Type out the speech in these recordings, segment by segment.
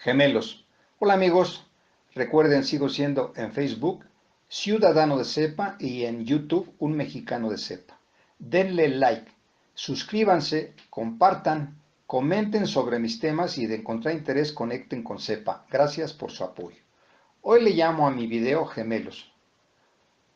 Gemelos. Hola amigos, recuerden sigo siendo en Facebook Ciudadano de Cepa y en YouTube Un Mexicano de Cepa. Denle like, suscríbanse, compartan, comenten sobre mis temas y de encontrar interés conecten con Cepa. Gracias por su apoyo. Hoy le llamo a mi video Gemelos.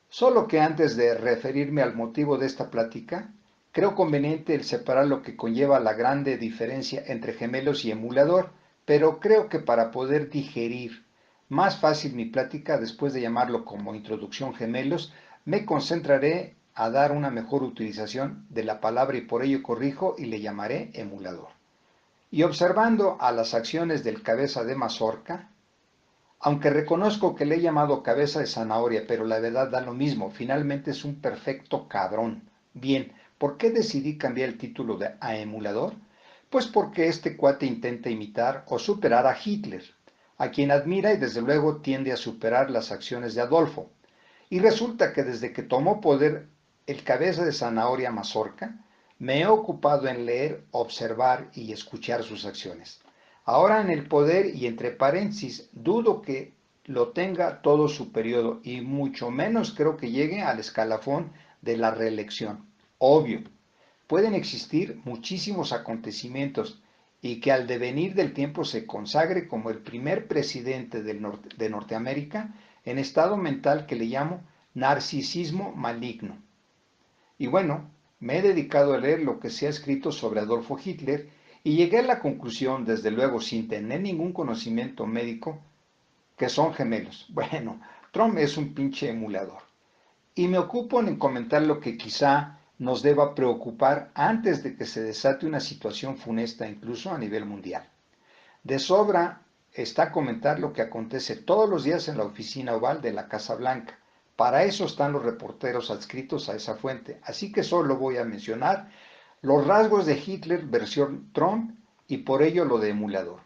Solo que antes de referirme al motivo de esta plática, creo conveniente el separar lo que conlleva la grande diferencia entre gemelos y emulador, pero creo que para poder digerir más fácil mi plática después de llamarlo como introducción gemelos, me concentraré a dar una mejor utilización de la palabra y por ello corrijo y le llamaré emulador. Y observando a las acciones del cabeza de mazorca, aunque reconozco que le he llamado cabeza de zanahoria, pero la verdad da lo mismo, finalmente es un perfecto cabrón. Bien, ¿por qué decidí cambiar el título a emulador? Pues porque este cuate intenta imitar o superar a Hitler, a quien admira y desde luego tiende a superar las acciones de Adolfo. Y resulta que desde que tomó poder el cabeza de zanahoria mazorca, me he ocupado en leer, observar y escuchar sus acciones. Ahora en el poder y entre paréntesis, dudo que lo tenga todo su periodo y mucho menos creo que llegue al escalafón de la reelección. Obvio, pueden existir muchísimos acontecimientos y que al devenir del tiempo se consagre como el primer presidente de Norteamérica en estado mental que le llamo narcisismo maligno. Y bueno, me he dedicado a leer lo que se ha escrito sobre Adolfo Hitler y llegué a la conclusión, desde luego sin tener ningún conocimiento médico, que son gemelos. Bueno, Trump es un pinche emulador. Y me ocupo en comentar lo que quizá nos deba preocupar antes de que se desate una situación funesta incluso a nivel mundial. De sobra está comentar lo que acontece todos los días en la oficina oval de la Casa Blanca. Para eso están los reporteros adscritos a esa fuente, así que solo voy a mencionar los rasgos de Hitler versión Trump y por ello lo de emulador.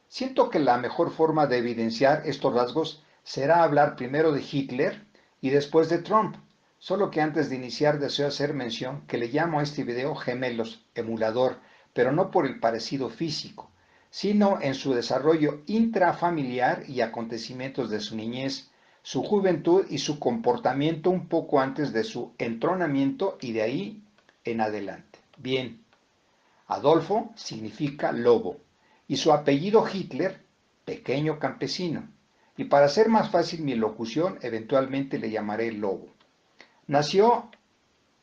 Siento que la mejor forma de evidenciar estos rasgos será hablar primero de Hitler y después de Trump, solo que antes de iniciar deseo hacer mención que le llamo a este video gemelos, emulador, pero no por el parecido físico, sino en su desarrollo intrafamiliar y acontecimientos de su niñez, su juventud y su comportamiento un poco antes de su entronamiento y de ahí en adelante. Bien, Adolfo significa lobo y su apellido Hitler, pequeño campesino. Y para hacer más fácil mi locución, eventualmente le llamaré lobo. Nació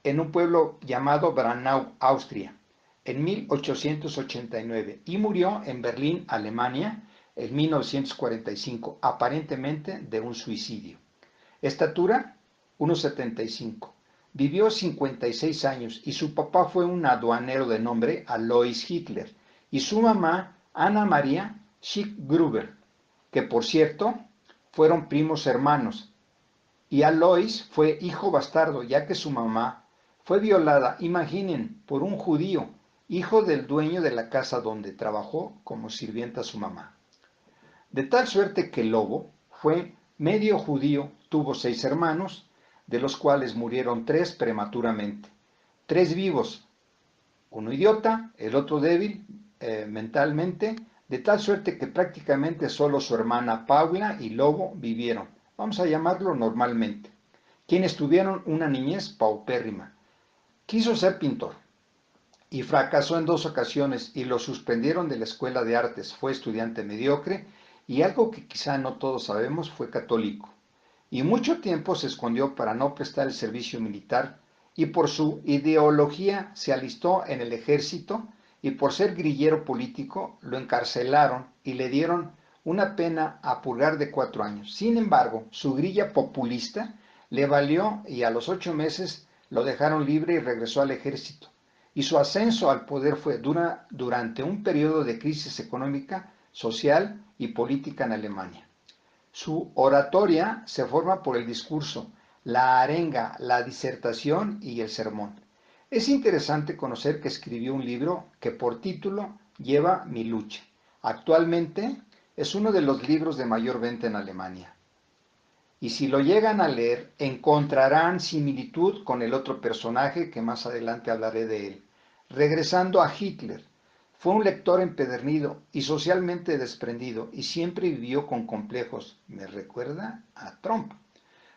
en un pueblo llamado Branau, Austria, en 1889 y murió en Berlín, Alemania, en 1945, aparentemente de un suicidio. Estatura, 1,75. Vivió 56 años y su papá fue un aduanero de nombre Alois Hitler y su mamá Anna Maria Schick-Gruber, que por cierto fueron primos hermanos. Y Alois fue hijo bastardo, ya que su mamá fue violada, imaginen, por un judío, hijo del dueño de la casa donde trabajó como sirvienta su mamá. De tal suerte que Lobo fue medio judío, tuvo 6 hermanos, de los cuales murieron 3 prematuramente. 3 vivos, uno idiota, el otro débil mentalmente, de tal suerte que prácticamente solo su hermana Paula y Lobo vivieron, vamos a llamarlo normalmente, quienes tuvieron una niñez paupérrima. Quiso ser pintor y fracasó en 2 ocasiones y lo suspendieron de la escuela de artes. Fue estudiante mediocre y algo que quizá no todos sabemos, fue católico. Y mucho tiempo se escondió para no prestar el servicio militar y por su ideología se alistó en el ejército y por ser grillero político lo encarcelaron y le dieron una pena a purgar de 4 años. Sin embargo, su grilla populista le valió y a los 8 meses lo dejaron libre y regresó al ejército. Y su ascenso al poder fue durante un periodo de crisis económica, social y política en Alemania. Su oratoria se forma por el discurso, la arenga, la disertación y el sermón. Es interesante conocer que escribió un libro que por título lleva Mi lucha. Actualmente es uno de los libros de mayor venta en Alemania. Y si lo llegan a leer, encontrarán similitud con el otro personaje que más adelante hablaré de él. Regresando a Hitler, Fue un lector empedernido y socialmente desprendido y siempre vivió con complejos. Me recuerda a Trump.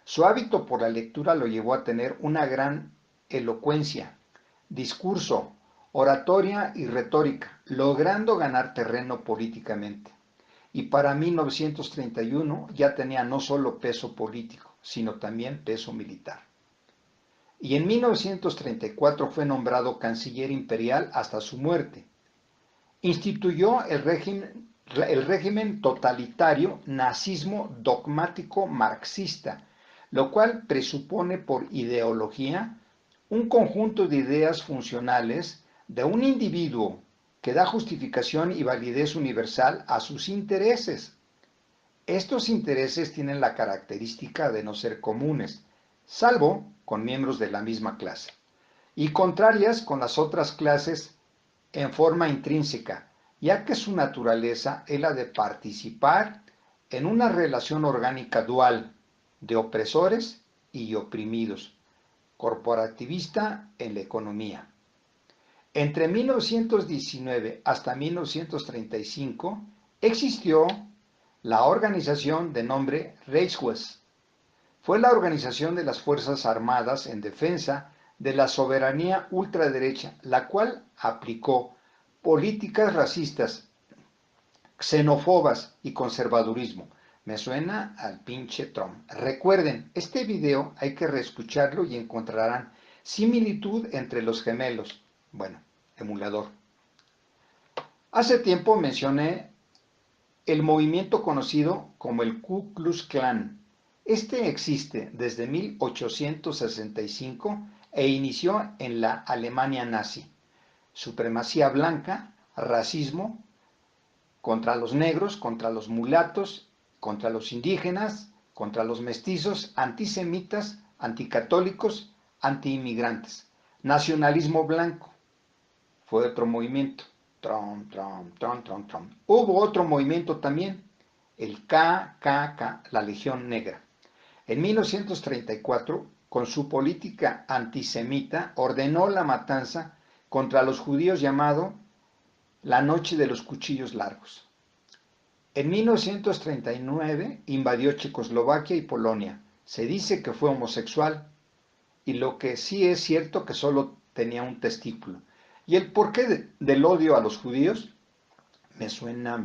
Su hábito por la lectura lo llevó a tener una gran elocuencia, discurso, oratoria y retórica, logrando ganar terreno políticamente. Y para 1931 ya tenía no solo peso político, sino también peso militar. Y en 1934 fue nombrado canciller imperial hasta su muerte. Instituyó el régimen totalitario nazismo dogmático marxista, lo cual presupone por ideología un conjunto de ideas funcionales de un individuo que da justificación y validez universal a sus intereses. Estos intereses tienen la característica de no ser comunes, salvo con miembros de la misma clase, y contrarias con las otras clases en forma intrínseca, ya que su naturaleza es la de participar en una relación orgánica dual de opresores y oprimidos, corporativista en la economía. Entre 1919 hasta 1935 existió la organización de nombre Reichswehr. Fue la organización de las Fuerzas Armadas en defensa de la soberanía ultraderecha, la cual aplicó políticas racistas, xenófobas y conservadurismo. Me suena al pinche Trump. Recuerden, este video hay que reescucharlo y encontrarán similitud entre los gemelos. Bueno, emulador. Hace tiempo mencioné el movimiento conocido como el Ku Klux Klan. Este existe desde 1865 e inició en la Alemania nazi. Supremacía blanca, racismo contra los negros, contra los mulatos, contra los indígenas, contra los mestizos, antisemitas, anticatólicos, antiinmigrantes. Nacionalismo blanco fue otro movimiento. Trump. Hubo otro movimiento también, el KKK, la Legión Negra. En 1934, con su política antisemita, ordenó la matanza contra los judíos llamado la Noche de los Cuchillos Largos. En 1939 invadió Checoslovaquia y Polonia. Se dice que fue homosexual y lo que sí es cierto que solo tenía un testículo. ¿Y el porqué del odio a los judíos? Me suena.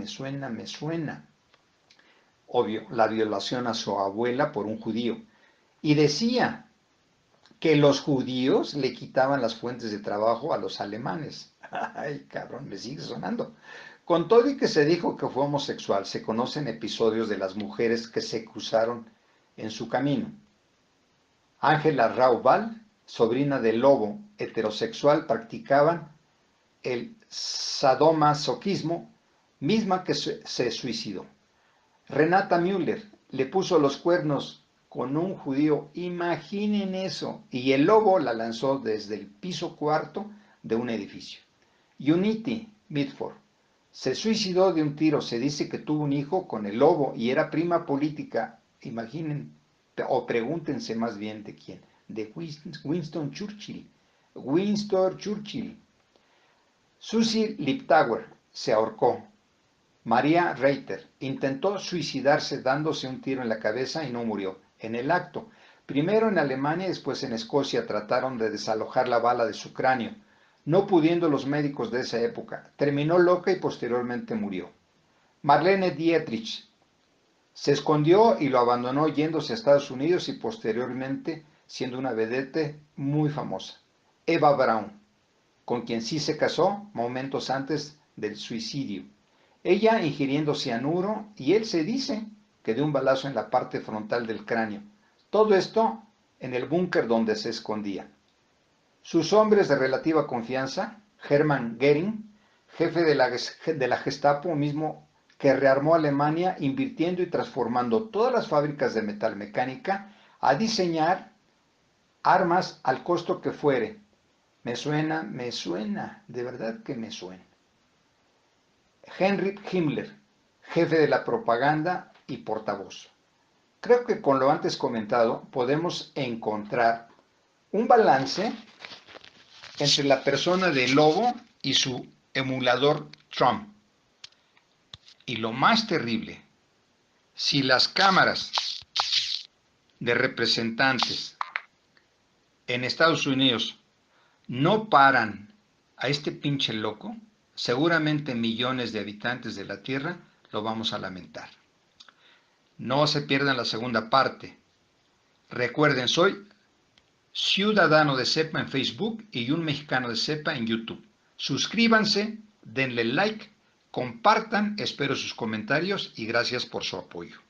Obvio, la violación a su abuela por un judío. Y decía que los judíos le quitaban las fuentes de trabajo a los alemanes. Ay, cabrón, me sigue sonando. Con todo y que se dijo que fue homosexual, se conocen episodios de las mujeres que se cruzaron en su camino. Ángela Raubal, sobrina del lobo heterosexual, practicaban el sadomasoquismo, misma que se suicidó. Renata Müller le puso los cuernos con un judío, imaginen eso, y el lobo la lanzó desde el piso cuarto de un edificio. Unity Mitford se suicidó de un tiro, se dice que tuvo un hijo con el lobo y era prima política, imaginen, o pregúntense más bien de quién, de Winston Churchill. Susie Liptauer se ahorcó. María Reiter intentó suicidarse dándose un tiro en la cabeza y no murió. En el acto, primero en Alemania y después en Escocia, trataron de desalojar la bala de su cráneo, no pudiendo los médicos de esa época. Terminó loca y posteriormente murió. Marlene Dietrich se escondió y lo abandonó yéndose a Estados Unidos y posteriormente siendo una vedette muy famosa. Eva Braun, con quien sí se casó momentos antes del suicidio. Ella ingiriendo cianuro y él se dice que de un balazo en la parte frontal del cráneo. Todo esto en el búnker donde se escondía. Sus hombres de relativa confianza, Hermann Göring, jefe de la Gestapo, mismo que rearmó Alemania invirtiendo y transformando todas las fábricas de metalmecánica a diseñar armas al costo que fuere. Me suena, de verdad que me suena. Heinrich Himmler, jefe de la propaganda y portavoz. Creo que con lo antes comentado podemos encontrar un balance entre la persona del lobo y su emulador Trump. Y lo más terrible, si las cámaras de representantes en Estados Unidos no paran a este pinche loco, seguramente millones de habitantes de la Tierra lo vamos a lamentar. No se pierdan la segunda parte. Recuerden, soy Ciudadano de Cepa en Facebook y un mexicano de Cepa en YouTube. Suscríbanse, denle like, compartan, espero sus comentarios y gracias por su apoyo.